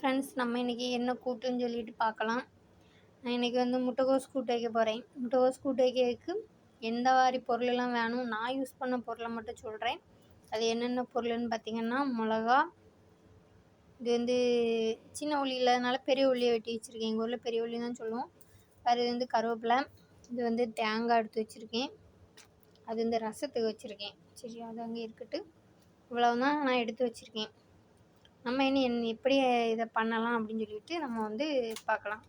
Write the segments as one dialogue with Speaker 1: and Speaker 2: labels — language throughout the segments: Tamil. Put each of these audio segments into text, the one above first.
Speaker 1: ஃப்ரெண்ட்ஸ், நம்ம இன்றைக்கி என்ன கூட்டுன்னு சொல்லிட்டு பார்க்கலாம். நான் இன்றைக்கி வந்து முட்டைகோஸ் கூட்டு வைக்க போகிறேன். முட்டைகோஸ் கூட்டு வைக்கிறதுக்கு எந்த மாதிரி பொருளெல்லாம் வேணும், நான் யூஸ் பண்ண பொருளை மட்டும் சொல்கிறேன். அது என்னென்ன பொருள்னு பார்த்திங்கன்னா, மிளகா, இது வந்து சின்ன உள்ளி இல்லாதனால பெரிய உள்ளியை வெட்டி வச்சுருக்கேன். எங்கள் ஊரில் பெரிய உள்ளி தான் சொல்லுவோம். அது வந்து கருவேப்பிலை, இது வந்து தேங்காய் எடுத்து வச்சுருக்கேன். அது வந்து ரசத்துக்கு வச்சுருக்கேன். சரி, அது அங்கே இருக்கட்டும். இவ்வளவுதான் நான் எடுத்து வச்சுருக்கேன். நம்ம எப்படி இதை பண்ணலாம் அப்படின்னு சொல்லிட்டு நம்ம வந்து பார்க்கலாம்.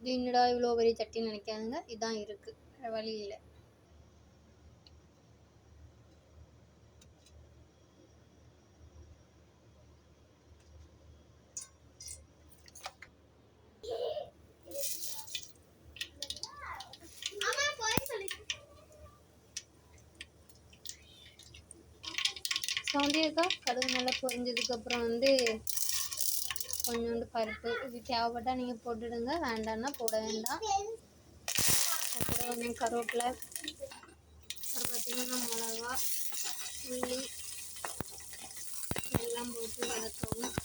Speaker 1: இது என்னடா இவ்வளோ பெரிய சட்டின்னு நினைக்காதுங்க, இதுதான் இருக்குது, வேறு வழி இல்லை. சவுண்டியக்கா கடுகு நல்லா பொரிஞ்சதுக்கப்புறம் வந்து கொஞ்சோண்டு பருப்பு, இது தேவைப்பட்டால் நீங்கள் போட்டுடுங்க, வேண்டான்னா போட வேண்டாம். அப்புறம் கொஞ்சம் கருவேப்பிலை, அப்புறம் பார்த்திங்கன்னா மிளகா, உள்ளி எல்லாம் போட்டு வதக்கவும்.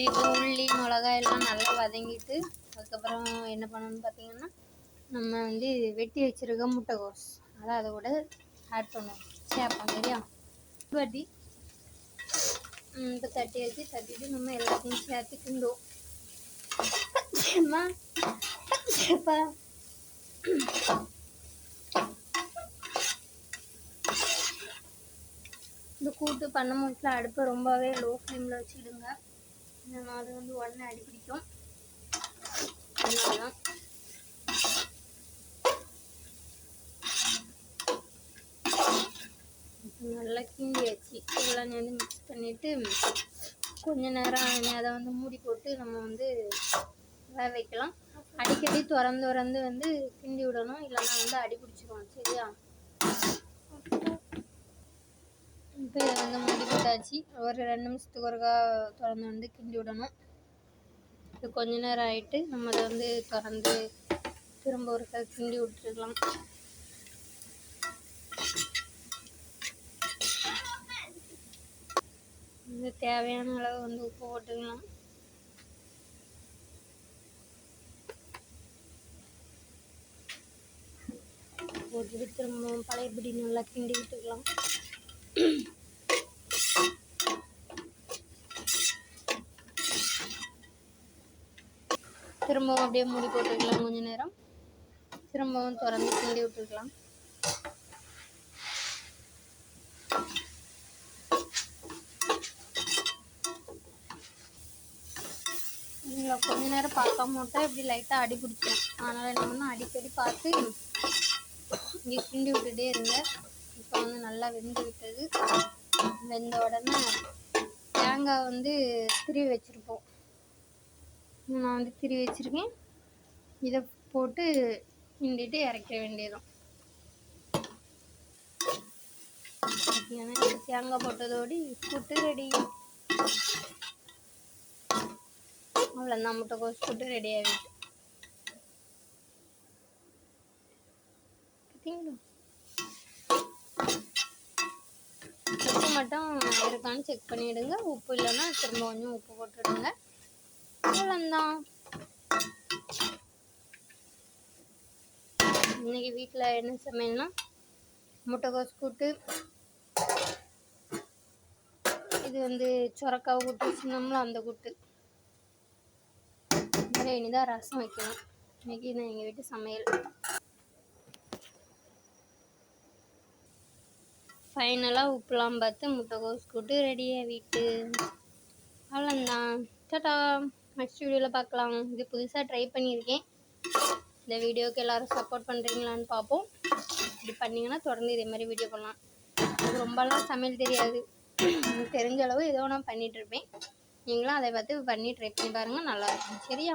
Speaker 1: இப்போ உள்ளி மிளகாய் எல்லாம் நல்லா வதங்கிட்டு அதுக்கப்புறம் என்ன பண்ணணும்னு பார்த்தீங்கன்னா, நம்ம வந்து வெட்டி வச்சுருக்க முட்டைகோஸ் அதை கூட ஆட் பண்ணுவோம், சேர்ப்போம். சரியா? வட்டி இப்போ தட்டி வச்சு தட்டிட்டு நம்ம எல்லாத்தையும் சேர்த்து கிண்டுவோம். இந்த கூட்டு பண்ண முட்டில் அடுப்பை ரொம்பவே லோ ஃப்ளேமில் வச்சுக்கிடுங்க. அது வந்து உடனே அடி பிடிக்கும். அதனாலதான் நல்லா கிண்டியாச்சு. இதெல்லாம் வந்து மிக்ஸ் பண்ணிவிட்டு கொஞ்ச நேரம் அதை வந்து மூடி போட்டு நம்ம வந்து வேக வைக்கலாம். அடிக்கடி திறந்து வந்து கிண்டி விடணும், இல்லைன்னா வந்து அடி பிடிச்சிடும். சரியா? இப்போ இதை வந்து மூடி போட்டாச்சு. ஒரு 2 நிமிஷத்துக்கு ஒருக்கா திறந்து வந்து கிண்டி விடணும். இது கொஞ்ச நேரம் ஆகிட்டு நம்ம அதை வந்து திறந்து திரும்ப ஒருக்கா கிண்டி விட்டுருக்கலாம். இது தேவையான அளவு வந்து உப்பு போட்டுக்கலாம். போட்டுட்டு திரும்ப பழையபடி நல்லா கிண்டி விட்டுக்கலாம். திரும்பவும் அப்படியே மூடி போட்டுக்கலாம். கொஞ்ச நேரம் திரும்பவும் திறந்து கிண்டி விட்டுருக்கலாம். கொஞ்ச நேரம் பார்க்காம விட்டா இப்படி லைட்டாக அடி பிடிக்கும். அதனால் என்ன பண்ணால் அடிக்கடி பார்த்து இங்கே கிண்டி விட்டுட்டே இருங்க. இப்போ வந்து நல்லா வெந்து விட்டது. வெந்த உடனே தேங்காய் வந்து திருவி வச்சுருப்போம். நான் வந்து திருவி வச்சுருக்கேன். இதை போட்டு கிண்டிட்டு இறக்க வேண்டியதும். தேங்காய் போட்டதோடு கூட்டு ரெடி. அவ்வளோதான், முட்டைகோஸ் கூட்டு ரெடி ஆகிட்டு. உப்பு மட்டும் இருக்கான்னு செக் பண்ணிவிடுங்க. உப்பு இல்லைன்னா திரும்ப கொஞ்சம் உப்பு போட்டுவிடுங்க. அவ்வளோதான். இன்னைக்கு வீட்டில் என்ன சமையல்னா முட்டைகோஸ் கூட்டு, இது வந்து சொரக்காய் கூட்டு வச்சுருந்தோம்ல அந்த கூட்டு. இனிதான் ரசம் வைக்கணும். இன்னைக்கு நான் எங்கள் வீட்டு சமையல். ஃபைனலாக உப்புலாம் பார்த்து முட்டைகோஸ் கூட்டு ரெடியாக வீட்டு. அவ்வளோதான். டாடா. நெக்ஸ்ட் வீடியோவில் பார்க்கலாம். இது புதுசாக ட்ரை பண்ணியிருக்கேன். இந்த வீடியோவுக்கு எல்லோரும் சப்போர்ட் பண்ணுறீங்களான்னு பார்ப்போம். இப்படி பண்ணிங்கன்னா தொடர்ந்து இதே மாதிரி வீடியோ பண்ணலாம். எனக்கு ரொம்பலாம் சமையல் தெரியாது, எனக்கு தெரிஞ்ச அளவு ஏதோ நான் பண்ணிகிட்ருப்பேன். நீங்களும் அதை பார்த்து பண்ணி ட்ரை பண்ணி பாருங்கள், நல்லாயிருக்கும். சரியா?